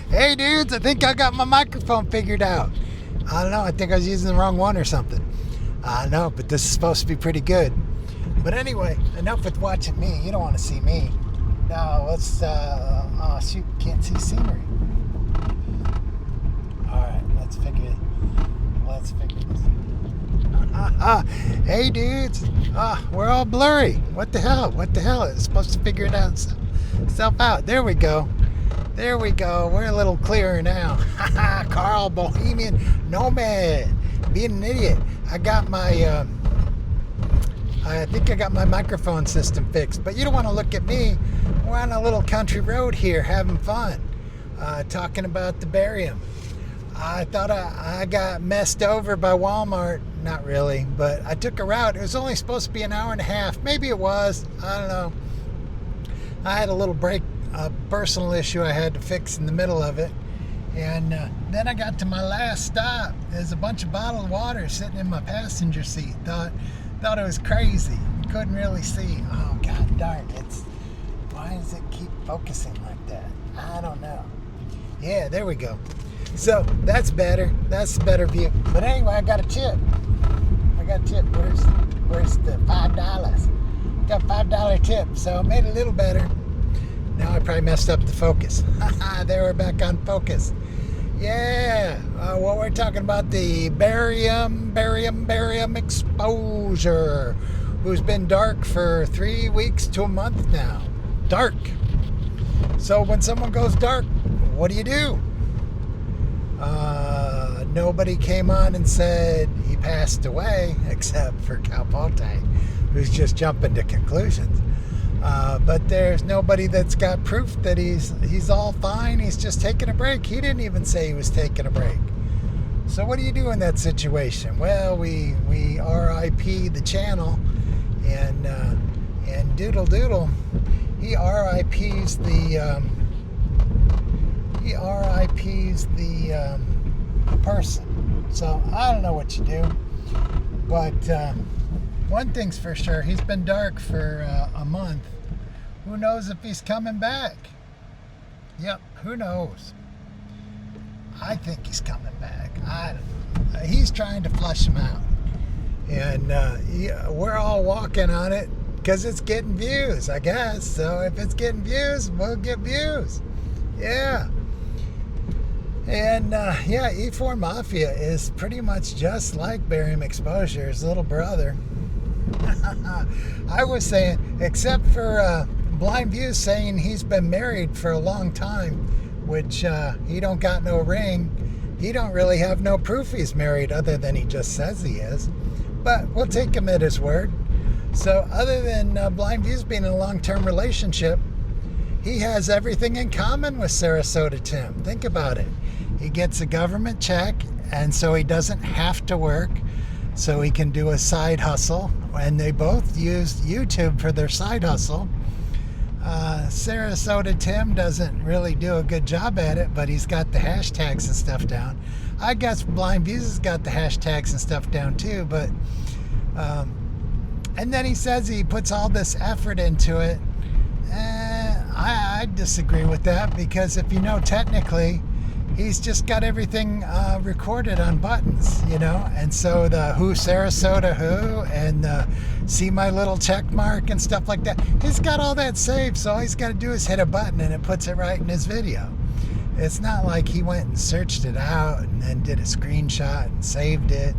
Hey dudes, I think I got my microphone figured out. I don't know, I think I was using the wrong one or something. I know, but this is supposed to be pretty good. But anyway, enough with watching me. You don't want to see me. Now let's, oh shoot, can't see scenery. Alright, let's figure this. Hey dudes, we're all blurry. What the hell? It's supposed to figure it out itself out. There we go. We're a little clearer now. Karl-Bohemian nomad. Being an idiot. I think I got my microphone system fixed, but you don't want to look at me. We're on a little country road here having fun, talking about the Barium. I thought I got messed over by Walmart. Not really, but I took a route. It was only supposed to be an hour and a half. Maybe it was. I don't know. I had a little personal issue I had to fix in the middle of it. And then I got to my last stop. There's a bunch of bottled water sitting in my passenger seat. Thought it was crazy. Couldn't really see. Oh, god darn. Why does it keep focusing like that? I don't know. Yeah, there we go. So that's better. That's a better view. But anyway, I got a tip. Where's the $5? Got a $5 tip. So it made it a little better. Now I probably messed up the focus. There, we're back on focus. Yeah. Well, we're talking about the barium exposure, who's been dark for 3 weeks to a month now. Dark. So when someone goes dark, what do? Nobody came on and said he passed away, except for Capote, who's just jumping to conclusions. But there's nobody that's got proof that he's all fine. He's just taking a break. He didn't even say he was taking a break. So what do you do in that situation? Well, we RIP the channel, and doodle doodle, he RIPs the person. So I don't know what you do, but one thing's for sure, he's been dark for a month. Who knows if he's coming back? Yep, who knows? I think he's coming back. He's trying to flush him out. And we're all walking on it because it's getting views, I guess. So if it's getting views, we'll get views. Yeah. And E4 Mafia is pretty much just like Barium Exposure, his little brother. I was saying, except for Blind Views saying he's been married for a long time, which he don't got no ring. He don't really have no proof he's married other than he just says he is. But we'll take him at his word. So other than Blind Views being in a long-term relationship, he has everything in common with Sarasota Tim. Think about it. He gets a government check, and so he doesn't have to work, so he can do a side hustle. And they both use YouTube for their side hustle. Sarasota Tim doesn't really do a good job at it, but he's got the hashtags and stuff down. I guess Blind Views has got the hashtags and stuff down too, but and then he says he puts all this effort into it. I disagree with that, because if you know technically, he's just got everything recorded on buttons, and so the who Sarasota who and see my little check mark and stuff like that, he's got all that saved, so all he's got to do is hit a button and it puts it right in his video. It's not like he went and searched it out and then did a screenshot and saved it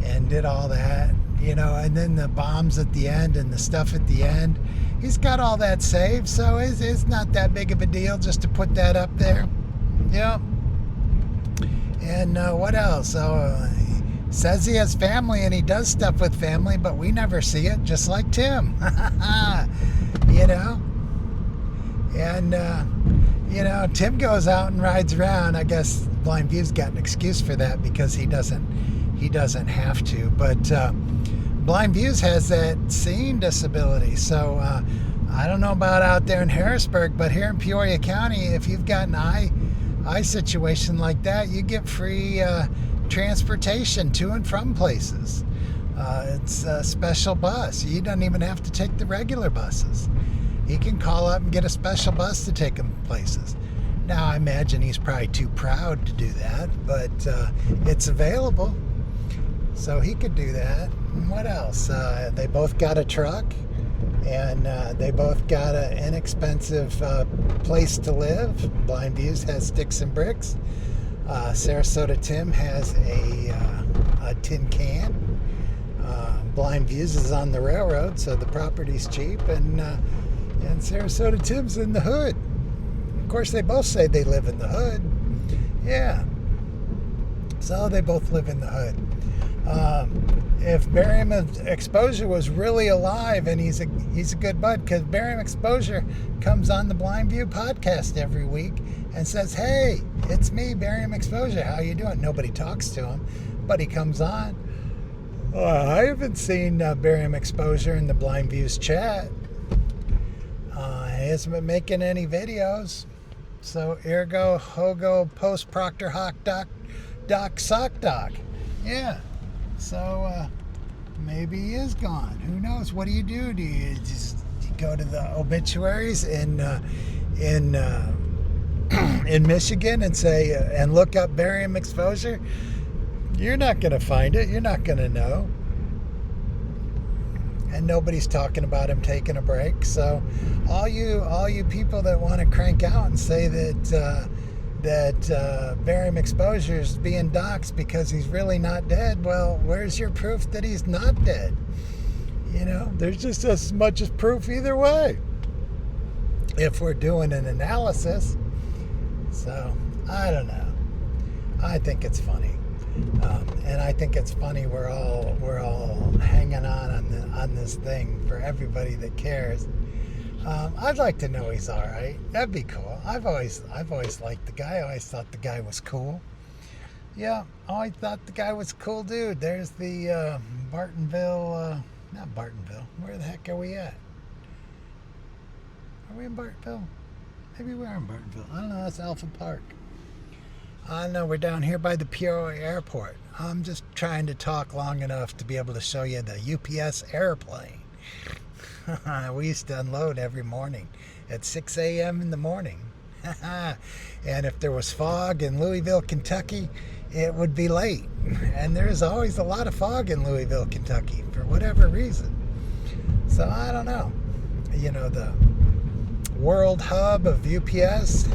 and did all that, and then the bombs at the end and the stuff at the end. He's got all that saved, so it's not that big of a deal just to put that up there. Yep. And what else? He says he has family and he does stuff with family, but we never see it, just like Tim. And Tim goes out and rides around. I guess Blind View's got an excuse for that because he doesn't have to. But Blind Views has that seeing disability, so I don't know about out there in Harrisburg, but here in Peoria County, if you've got an eye situation like that, you get free transportation to and from places. It's a special bus. You don't even have to take the regular buses. He can call up and get a special bus to take him places. Now, I imagine he's probably too proud to do that, but it's available, so he could do that. And what else? They both got a truck, and they both got an inexpensive place to live. Blind Views has sticks and bricks. Sarasota Tim has a tin can. Blind Views is on the railroad, so the property's cheap, and Sarasota Tim's in the hood. Of course, they both say they live in the hood. Yeah. So they both live in the hood. If Barium Exposure was really alive, and he's a good bud, because Barium Exposure comes on the Blind View podcast every week and says, "Hey, it's me, Barium Exposure. How you doing?" Nobody talks to him, but he comes on. I haven't seen Barium Exposure in the Blind Views chat. He hasn't been making any videos. So ergo hogo post proctor hoc doc sock doc. Yeah. So maybe he is gone. Who knows? What do? Do you just go to the obituaries in Michigan and say and look up Barium Exposure? You're not going to find it. You're not going to know. And nobody's talking about him taking a break. So all you people that want to crank out and say that Barium Exposure is being doxxed because he's really not dead, well, where's your proof that he's not dead? You know, there's just as much as proof either way if we're doing an analysis. So I don't know. I think it's funny. And I think it's funny we're all hanging on this thing for everybody that cares. I'd like to know he's all right. That'd be cool. I've always liked the guy. I always thought the guy was cool. Yeah, I always thought the guy was a cool dude. There's the Bartonville, not Bartonville. Where the heck are we at? Are we in Bartonville? Maybe we are in Bartonville. I don't know. That's Alpha Park. I know we're down here by the Peoria Airport. I'm just trying to talk long enough to be able to show you the UPS airplane. We used to unload every morning at 6 a.m. in the morning. And if there was fog in Louisville, Kentucky, it would be late. And there's always a lot of fog in Louisville, Kentucky, for whatever reason. So I don't know. You know, the world hub of UPS.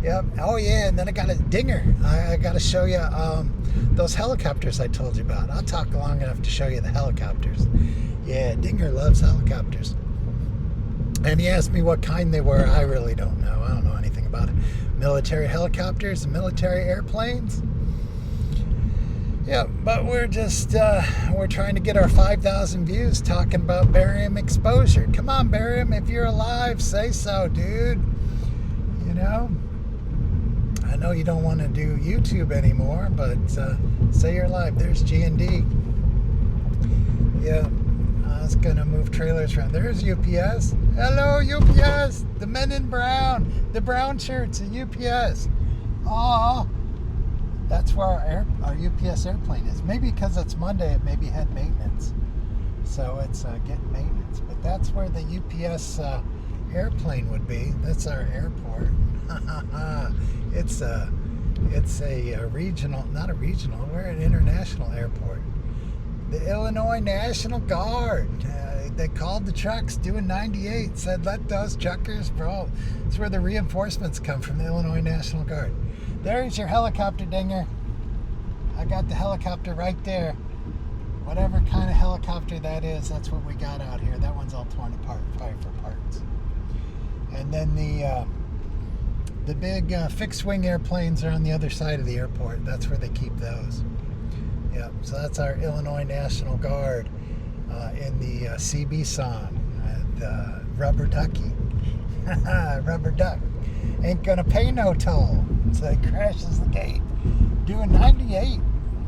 Yep. Oh, yeah, and then I got a dinger. I got to show you those helicopters I told you about. I'll talk long enough to show you the helicopters. Yeah, Dinger loves helicopters. And he asked me what kind they were. I really don't know. I don't know anything about it. Military helicopters and military airplanes. Yeah, but we're just, we're trying to get our 5,000 views talking about Barium Exposure. Come on, Barium, if you're alive, say so, dude. You know? I know you don't want to do YouTube anymore, but say you're alive. There's G&D. Yeah, I was going to move trailers around. There's UPS. Hello, UPS. The men in brown. The brown shirts at UPS. Aw. That's where our UPS airplane is. Maybe because it's Monday, it maybe had maintenance. So it's getting maintenance. But that's where the UPS airplane would be. That's our airport. It's a regional, not a regional, we're an international airport. The Illinois National Guard, they called the trucks doing 98, said let those truckers roll. That's where the reinforcements come from, the Illinois National Guard. There's your helicopter, Dinger. I got the helicopter right there. Whatever kind of helicopter that is, that's what we got out here. That one's all torn apart, probably for parts. And then the big fixed-wing airplanes are on the other side of the airport. That's where they keep those. Yep, so that's our Illinois National Guard in the CB song, the Rubber Ducky. Rubber Duck. Ain't gonna pay no toll. So he crashes the gate. Doing 98.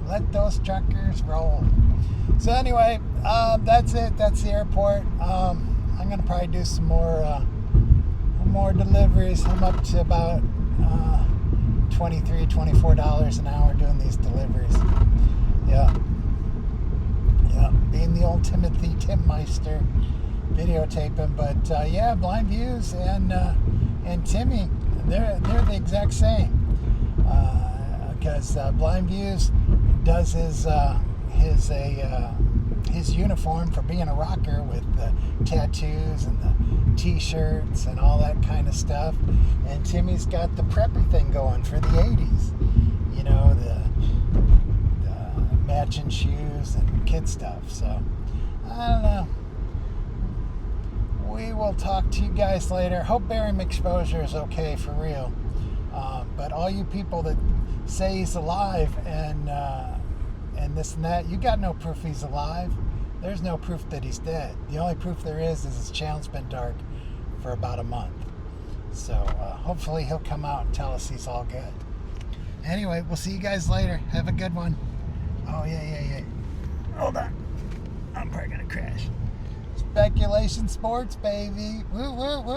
Let those truckers roll. So anyway, that's it. That's the airport. I'm gonna probably do some more deliveries. I'm up to about $23, $24 an hour doing these deliveries. Yeah. Being the old Timothy Timmeister videotaping, but yeah, Blind Views and Timmy they're the exact same. Because Blind Views does his uniform for being a rocker with the tattoos and the t-shirts and all that kind of stuff, and Timmy's got the preppy thing going for the 80s, you know, the matching shoes and kid stuff. So I don't know, we will talk to you guys later. Hope barium exposure is okay for real, but all you people that say he's alive and this and that, you got no proof he's alive. There's no proof that he's dead. The only proof there is his channel's been dark for about a month. So hopefully he'll come out and tell us he's all good. Anyway, we'll see you guys later. Have a good one. Oh, yeah. Hold on. I'm probably going to crash. Speculation sports, baby. Woo, woo, woo.